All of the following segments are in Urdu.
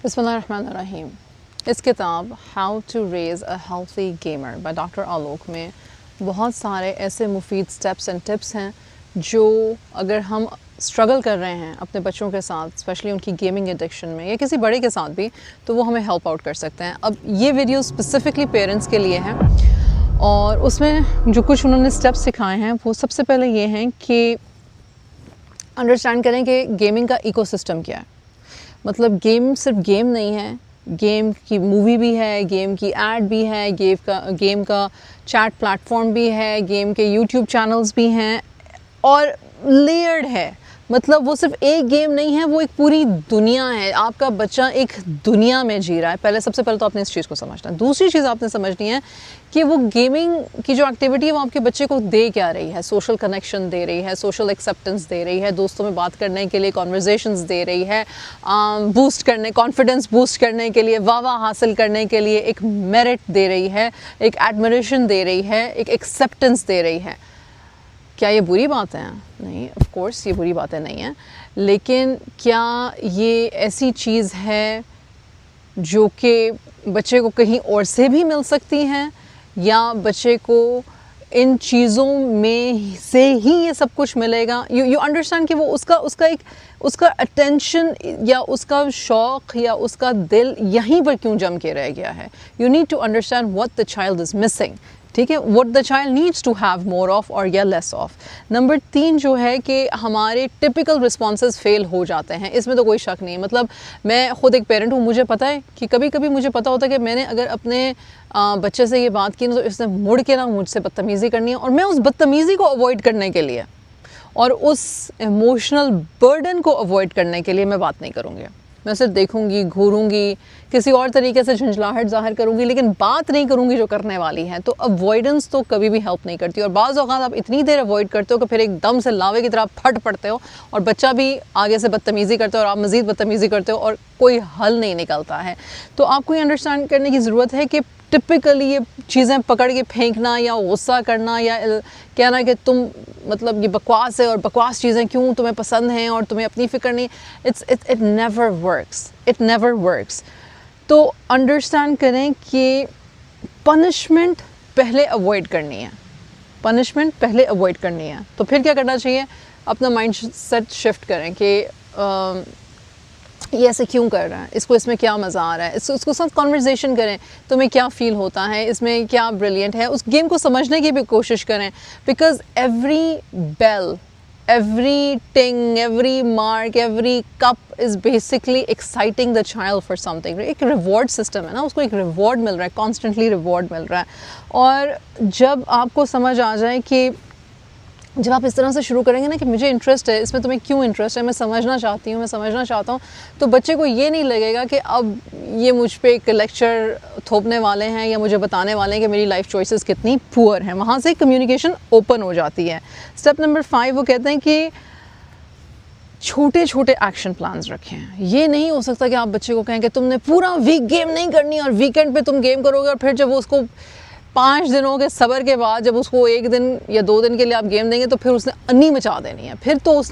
بسم اللہ الرحمن الرحیم. اس کتاب how to raise a healthy gamer by doctor Alok میں بہت سارے ایسے مفید سٹیپس اینڈ ٹپس ہیں جو اگر ہم اسٹرگل کر رہے ہیں اپنے بچوں کے ساتھ، اسپیشلی ان کی گیمنگ ایڈکشن میں یا کسی بڑے کے ساتھ بھی، تو وہ ہمیں ہیلپ آؤٹ کر سکتے ہیں. اب یہ ویڈیو اسپیسیفکلی پیرنٹس کے لیے ہے اور اس میں جو کچھ انہوں نے سٹیپس سکھائے ہیں وہ سب سے پہلے یہ ہیں کہ انڈرسٹینڈ کریں کہ گیمنگ کا ایکو سسٹم کیا ہے. مطلب گیم صرف گیم نہیں ہے، گیم کی مووی بھی ہے، گیم کی ایڈ بھی ہے، گیم کا چیٹ پلیٹ فارم بھی ہے، گیم کے یوٹیوب چینلز بھی ہیں اور لیئرڈ ہے. مطلب وہ صرف ایک گیم نہیں ہے، وہ ایک پوری دنیا ہے. آپ کا بچہ ایک دنیا میں جی رہا ہے. سب سے پہلے تو آپ نے اس چیز کو سمجھنا ہے. دوسری چیز آپ نے سمجھنی ہے کہ وہ گیمنگ کی جو ایکٹیویٹی ہے وہ آپ کے بچے کو دے کیا رہی ہے. سوشل کنیکشن دے رہی ہے، سوشل ایکسیپٹنس دے رہی ہے، دوستوں میں بات کرنے کے لیے کانورزیشنز دے رہی ہے، کانفیڈنس بوسٹ کرنے کے لیے، واہ حاصل کرنے کے لیے ایک میرٹ دے رہی ہے، ایک ایڈمریشن دے رہی ہے، ایک ایکسیپٹنس دے رہی ہے. کیا یہ بری باتیں ہیں؟ نہیں، آف کورس یہ بری باتیں نہیں ہیں، لیکن کیا یہ ایسی چیز ہے جو کہ بچے کو کہیں اور سے بھی مل سکتی ہیں، یا بچے کو ان چیزوں میں سے ہی یہ سب کچھ ملے گا؟ یو انڈرسٹینڈ کہ وہ اس کا اٹینشن یا اس کا شوق یا اس کا دل یہیں پر کیوں جم کے رہ گیا ہے. You need to understand what the child is missing. ٹھیک ہے، what the child needs to have more of اور یا لیس آف. نمبر 3 جو ہے کہ ہمارے ٹپیکل رسپانسز فیل ہو جاتے ہیں. اس میں تو کوئی شک نہیں. مطلب میں خود ایک پیرنٹ ہوں، مجھے پتہ ہے کہ کبھی کبھی مجھے پتہ ہوتا ہے کہ میں نے اگر اپنے بچے سے یہ بات کی نا تو اس نے مڑ کے نا مجھ سے بدتمیزی کرنی ہے، اور میں اس بدتمیزی کو اوائڈ کرنے کے لیے اور اس ایموشنل برڈن کو اوائڈ کرنے کے لیے میں بات نہیں کروں گی. میں صرف دیکھوں گی، گھوروں گی، کسی اور طریقے سے جھنجھلاہٹ ظاہر کروں گی، لیکن بات نہیں کروں گی جو کرنے والی ہے. تو اوائڈنس تو کبھی بھی ہیلپ نہیں کرتی. اور بعض اوقات آپ اتنی دیر اوائڈ کرتے ہو کہ پھر ایک دم سے لاوے کی طرح پھٹ پڑتے ہو اور بچہ بھی آگے سے بدتمیزی کرتے ہو اور آپ مزید بدتمیزی کرتے ہو اور کوئی حل نہیں نکلتا ہے. تو آپ کو یہ انڈرسٹینڈ کرنے کی ضرورت ہے کہ ٹپکلی یہ چیزیں پکڑ کے پھینکنا یا غصہ کرنا یا کہنا کہ تم مطلب یہ بکواس ہے اور بکواس چیزیں کیوں تمہیں پسند ہیں اور تمہیں اپنی فکر نہیں، it never works. It never works. تو انڈرسٹینڈ کریں کہ پنشمنٹ پہلے اوائڈ کرنی ہے. پنشمنٹ پہلے اوائڈ کرنی ہے. تو پھر کیا کرنا چاہیے؟ اپنا مائنڈ سیٹ شفٹ کریں کہ یہ ایسے کیوں کر رہا ہے، اس میں کیا مزہ آ رہا ہے، اس کو ساتھ کانورزیشن کریں، تمہیں کیا فیل ہوتا ہے، اس میں کیا بریلینٹ ہے. اس گیم کو سمجھنے کی بھی کوشش کریں. Because every bell, every ting, every mark, every cup is basically exciting the child for something. ایک ریوارڈ سسٹم ہے نا، اس کو ایک ریوارڈ مل رہا ہے، کانسٹنٹلی ریوارڈ مل رہا ہے. اور جب آپ کو سمجھ آ جائے کہ جب آپ اس طرح سے شروع کریں گے نا کہ مجھے انٹرسٹ ہے، اس میں تمہیں کیوں انٹرسٹ ہے، میں سمجھنا چاہتی ہوں، میں سمجھنا چاہتا ہوں، تو بچے کو یہ نہیں لگے گا کہ اب یہ مجھ پہ ایک لیکچر تھوپنے والے ہیں یا مجھے بتانے والے ہیں کہ میری لائف چوائسیز کتنی پور ہیں. وہاں سے کمیونیکیشن اوپن ہو جاتی ہے. اسٹیپ نمبر 5 وہ کہتے ہیں کہ چھوٹے چھوٹے ایکشن پلانز رکھیں. یہ نہیں ہو سکتا کہ آپ بچے کو کہیں کہ تم نے پورا ویک گیم نہیں کرنی اور ویکینڈ پہ تم گیم کرو گے، اور پھر جب وہ اس کو 5 دنوں کے صبر کے بعد جب اس کو 1 دن یا 2 دن کے لیے آپ گیم دیں گے تو پھر اس نے انی مچا دینی ہے. پھر تو اس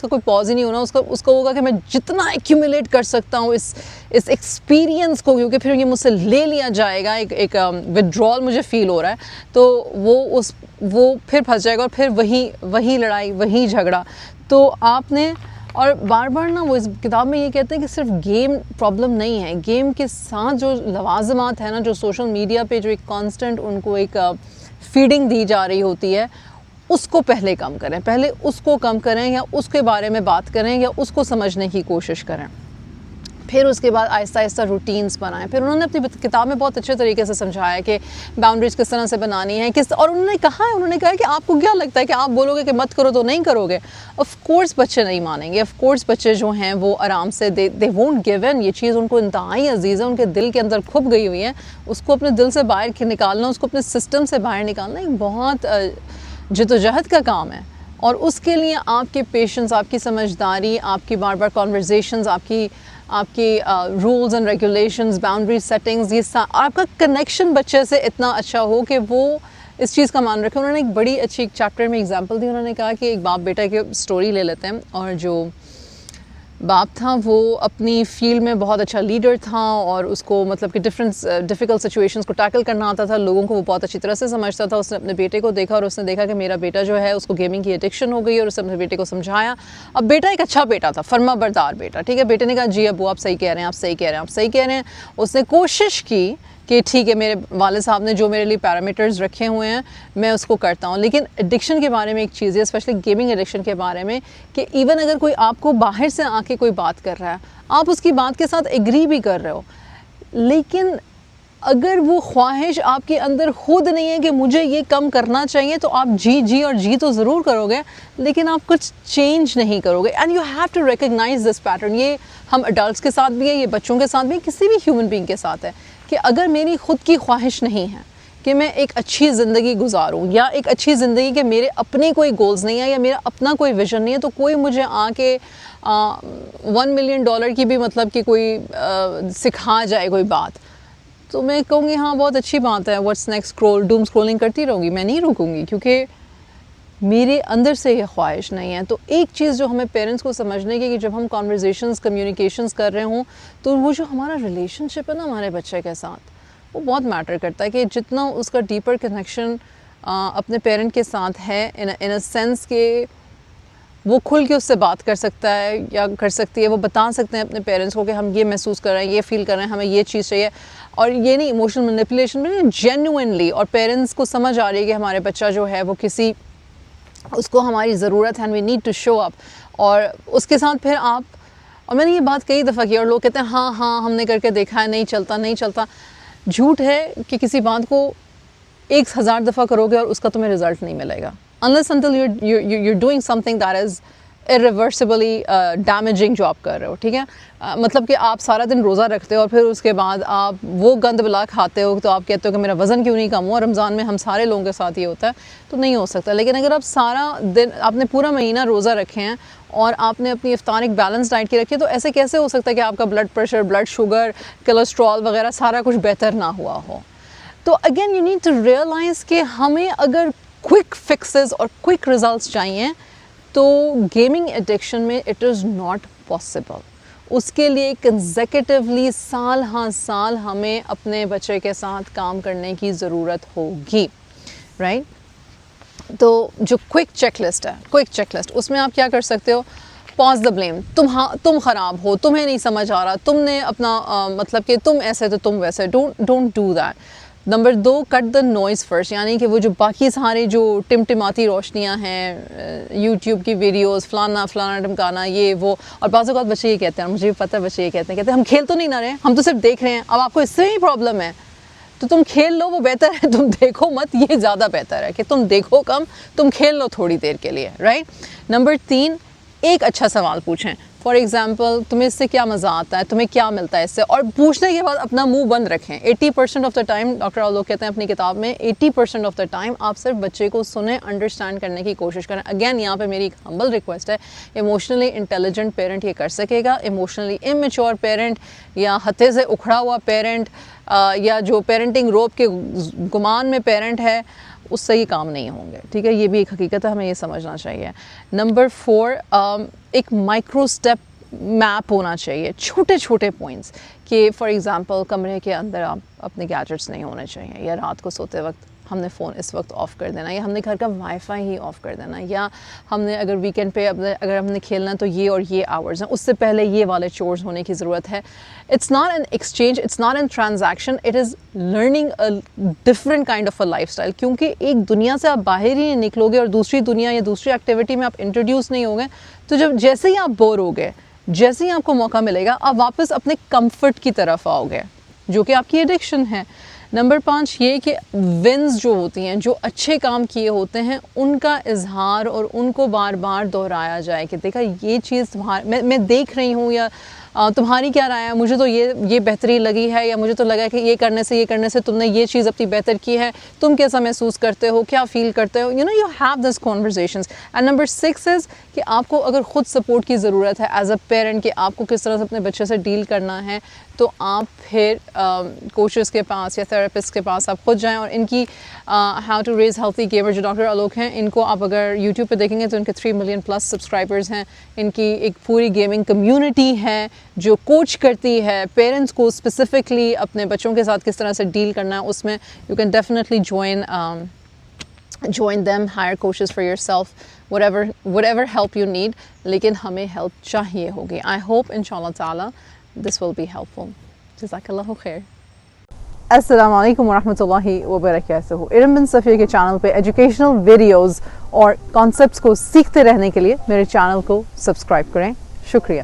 کا کوئی پاز ہی نہیں ہونا. اس کو ہوگا کہ میں جتنا ایکیومولیٹ کر سکتا ہوں اس ایکسپیرینس کو، کیونکہ پھر یہ مجھ سے لے لیا جائے گا، ایک وڈرال مجھے فیل ہو رہا ہے، تو وہ پھر پھنس جائے گا اور پھر وہی لڑائی، وہی جھگڑا. تو آپ نے اور بار بار نا وہ اس کتاب میں یہ کہتے ہیں کہ صرف گیم پرابلم نہیں ہے، گیم کے ساتھ جو لوازمات ہیں نا، جو سوشل میڈیا پہ جو ایک کانسٹنٹ ان کو ایک فیڈنگ دی جا رہی ہوتی ہے، اس کو پہلے کم کریں. پہلے اس کو کم کریں یا اس کے بارے میں بات کریں یا اس کو سمجھنے کی کوشش کریں. پھر اس کے بعد آہستہ آہستہ روٹینز بنائیں. پھر انہوں نے اپنی کتاب میں بہت اچھے طریقے سے سمجھایا کہ باؤنڈریز کس طرح سے بنانی ہے، اور انہوں نے کہا کہ آپ کو کیا لگتا ہے کہ آپ بولو گے کہ مت کرو تو نہیں کرو گے. آف کورس بچے نہیں مانیں گے. آف کورس بچے جو ہیں وہ آرام سے دے وونٹ گیو ان. یہ چیز ان کو انتہائی عزیز ہے، ان کے دل کے اندر کھپ گئی ہوئی ہے. اس کو اپنے دل سے باہر نکالنا، اس کو اپنے سسٹم سے باہر نکالنا ایک بہت جدوجہد کا کام ہے. اور اس کے لیے آپ کے پیشنس، آپ کی سمجھداری، آپ کی بار بار کانورزیشنز، آپ کی rules and regulations, boundary settings, یہ آپ کا کنیکشن بچے سے اتنا اچھا ہو کہ وہ اس چیز کا مان رکھے. انہوں نے ایک بڑی اچھی ایک چیپٹر میں ایگزامپل دی. انہوں نے کہا کہ ایک باپ بیٹا کی سٹوری لے لیتے ہیں، اور جو باپ تھا وہ اپنی فیلڈ میں بہت اچھا لیڈر تھا اور اس کو مطلب کہ ڈیفیکلٹ سچویشنس کو ٹیکل کرنا آتا تھا, لوگوں کو وہ بہت اچھی طرح سے سمجھتا تھا. اس نے اپنے بیٹے کو دیکھا اور اس نے دیکھا کہ میرا بیٹا جو ہے اس کو گیمنگ کی ایڈکشن ہو گئی, اور اس نے اپنے بیٹے کو سمجھایا. اب بیٹا ایک اچھا بیٹا تھا, فرما بردار بیٹا, ٹھیک ہے. بیٹے نے کہا جی ابو آپ صحیح کہہ رہے ہیں, آپ صحیح کہہ رہے ہیں, آپ صحیح کہہ رہے ہیں. اس نے کوشش کی کہ ٹھیک ہے میرے والد صاحب نے جو میرے لیے پیرامیٹرز رکھے ہوئے ہیں میں اس کو کرتا ہوں. لیکن ایڈکشن کے بارے میں ایک چیز ہے, اسپیشلی گیمنگ ایڈکشن کے بارے میں, کہ ایون اگر کوئی آپ کو باہر سے آ کے کوئی بات کر رہا ہے, آپ اس کی بات کے ساتھ ایگری بھی کر رہے ہو, لیکن اگر وہ خواہش آپ کے اندر خود نہیں ہے کہ مجھے یہ کم کرنا چاہیے, تو آپ جی تو ضرور کرو گے, لیکن آپ کچھ چینج نہیں کرو گے. And you have to recognise this pattern. یہ ہم اڈلٹس کے ساتھ بھی ہے, یہ بچوں کے ساتھ بھی ہے, کسی بھی ہیومن بینگ کے ساتھ ہے, کہ اگر میری خود کی خواہش نہیں ہے کہ میں ایک اچھی زندگی گزاروں, یا ایک اچھی زندگی کے میرے اپنے کوئی گولز نہیں ہیں, یا میرا اپنا کوئی ویژن نہیں ہے, تو کوئی مجھے آ کے $1 ملین کی بھی مطلب کہ کوئی سکھا جائے کوئی بات, تو میں کہوں گی ہاں بہت اچھی بات ہے, واٹس نیکسٹ, ڈوم اسکرولنگ کرتی رہوں گی, میں نہیں رکوں گی, کیونکہ میرے اندر سے یہ خواہش نہیں ہے. تو ایک چیز جو ہمیں پیرنٹس کو سمجھنے کی, کہ جب ہم کانورزیشنز کمیونیکیشنز کر رہے ہوں, تو وہ جو ہمارا ریلیشن شپ ہے نا ہمارے بچے کے ساتھ, وہ بہت میٹر کرتا ہے. کہ جتنا اس کا ڈیپر کنیکشن اپنے پیرنٹ کے ساتھ ہے, ان اے سینس کہ وہ کھل کے اس سے بات کر سکتا ہے یا کر سکتی ہے, وہ بتا سکتے ہیں اپنے پیرنٹس کو کہ ہم یہ محسوس کر رہے ہیں, یہ فیل کر رہے ہیں, ہمیں یہ چیز چاہیے. اور یہ نہیں ایموشنل مینیپولیشن میں, جینوئنلی, اور پیرنٹس کو سمجھ آ رہی ہے کہ ہمارے بچہ جو ہے وہ کسی, اس کو ہماری ضرورت ہے, and we need to show up. اور اس کے ساتھ پھر آپ, اور میں نے یہ بات کئی دفعہ کی, اور لوگ کہتے ہیں ہاں ہم نے کر کے دیکھا ہے, نہیں چلتا. جھوٹ ہے کہ کسی بات کو 1000 دفعہ کرو گے اور اس کا تمہیں رزلٹ نہیں ملے گا, unless until you're doing something that is irreversibly damaging جو آپ کر رہے ہو, ٹھیک ہے. مطلب کہ آپ سارا دن روزہ رکھتے ہو اور پھر اس کے بعد آپ وہ گند بلا کھاتے ہو, تو آپ کہتے ہو کہ میرا وزن کیوں نہیں کم ہوا. رمضان میں ہم سارے لوگوں کے ساتھ یہ ہوتا ہے, تو نہیں ہو سکتا. لیکن اگر آپ سارا دن, آپ نے پورا مہینہ روزہ رکھے ہیں اور آپ نے اپنی افطار ایک بیلنس ڈائٹ کی رکھی ہے, تو ایسے کیسے ہو سکتا ہے کہ آپ کا blood pressure, blood sugar, cholesterol وغیرہ سارا کچھ بہتر نہ ہوا ہو. تو again you need to realise کہ ہمیں اگر کوئک فکسز اور کوئک ریزلٹس چاہیے, تو گیمنگ ایڈکشن میں اٹ از ناٹ پاسبل. اس کے لیے کنزیکٹیولی سال ہاں سال ہمیں اپنے بچے کے ساتھ کام کرنے کی ضرورت ہوگی, رائٹ. تو جو کوئک چیک لسٹ ہے, اس میں آپ کیا کر سکتے ہو, پاز دا بلیم. تم خراب ہو, تمہیں نہیں سمجھ آ رہا, تم نے اپنا مطلب کہ تم ایسے تو تم ویسے, don't do that. Number 2, cut the noise first. یعنی کہ وہ جو باقی سارے جو ٹمٹماتی روشنیاں ہیں, یوٹیوب کی ویڈیوز, فلانا ٹمکانا, یہ وہ. اور بعض اوقات بچے یہ کہتے ہیں, مجھے بھی پتہ ہے بچے یہ کہتے ہیں ہم کھیل تو نہیں نہ رہے, ہم تو صرف دیکھ رہے ہیں. اب آپ کو اس سے ہی پرابلم ہے, تو تم کھیل لو, وہ بہتر ہے. تم دیکھو مت, یہ زیادہ بہتر ہے کہ تم دیکھو کم, تم کھیل لو تھوڑی دیر کے لیے, رائٹ. نمبر 3, ایک اچھا سوال پوچھیں. فار ایگزامپل, تمہیں اس سے کیا مزہ آتا ہے, تمہیں کیا ملتا ہے اس سے, اور پوچھنے کے بعد اپنا منہ بند رکھیں. 80% of the time, doctor Alok کہتے ہیں اپنی کتاب میں, 80% آف دا ٹائم آپ صرف بچے کو سنیں, انڈرسٹینڈ کرنے کی کوشش کریں. اگین یہاں پہ میری ایک ہمبل ریکویسٹ ہے, ایموشنلی انٹیلیجنٹ پیرنٹ یہ کر سکے گا, ایموشنلی امیچور پیرنٹ یا ہتھے سے اکھڑا ہوا پیرنٹ, یا جو پیرنٹنگ روب کے گمان میں پیرنٹ ہے, اس سے یہ کام نہیں ہوں گے, ٹھیک ہے. یہ بھی ایک حقیقت ہے, ہمیں یہ سمجھنا چاہیے. نمبر 4, ایک مائکرو اسٹیپ میپ ہونا چاہیے, چھوٹے چھوٹے پوائنٹس, کہ فار ایگزامپل کمرے کے اندر آپ اپنے گیجٹس نہیں ہونے چاہیے, یا رات کو سوتے وقت ہم نے فون اس وقت آف کر دینا, یا ہم نے گھر کا وائی فائی ہی آف کر دینا, یا ہم نے اگر ویکینڈ پہ اگر ہم نے کھیلنا ہے تو یہ اور یہ آورز ہیں, اس سے پہلے یہ والے چورز ہونے کی ضرورت ہے. It's not an exchange, it's not an transaction, it is learning a different kind of a lifestyle. کیونکہ ایک دنیا سے آپ باہر ہی نہیں نکلو گے اور دوسری دنیا یا دوسری ایکٹیویٹی میں آپ انٹروڈیوس نہیں ہو گے, تو جب جیسے ہی آپ بور ہو گئے, جیسے ہی آپ کو موقع ملے گا, آپ واپس اپنے کمفرٹ کی طرف آؤ گے, جو کہ آپ کی ایڈکشن ہے. نمبر 5 یہ کہ ونز جو ہوتی ہیں, جو اچھے کام کیے ہوتے ہیں, ان کا اظہار اور ان کو بار بار دہرایا جائے, کہ دیکھا یہ چیز میں دیکھ رہی ہوں, یا تمہاری کیا رائے ہے, مجھے تو یہ بہتری لگی ہے, یا مجھے تو لگا کہ یہ کرنے سے تم نے یہ چیز اپنی بہتر کی ہے, تم کیسا محسوس کرتے ہو, کیا فیل کرتے ہو, you have this conversations. And number 6 is کہ آپ کو اگر خود سپورٹ کی ضرورت ہے ایز اے پیرنٹ کہ آپ کو کس طرح سے اپنے بچے سے ڈیل کرنا ہے, تو آپ پھر کوچز کے پاس یا تھراپسٹ کے پاس آپ خود جائیں. اور ان کی how to raise healthy gamer جو ڈاکٹر آلوک ہیں, ان کو آپ اگر یوٹیوب پہ دیکھیں گے تو ان کے 3 ملین پلس سبسکرائبرز ہیں. ان کی ایک پوری گیمنگ کمیونٹی ہے جو کوچ کرتی ہے پیرنٹس کو اسپیسیفکلی اپنے بچوں کے ساتھ کس طرح سے ڈیل کرنا ہے. اس میں you can definitely join them, hire coaches for yourself, whatever help you need. لیکن ہمیں help چاہیے ہوگی. I hope inshallah ta'ala this will be helpful. جزاک خیر. السلام علیکم ورحمۃ اللہ وبرکاتہ. ارم بن صفیہ کے چینل پہ ایجوکیشنل ویڈیوز اور کانسیپٹس کو سیکھتے رہنے کے لیے میرے چینل کو سبسکرائب کریں. شکریہ.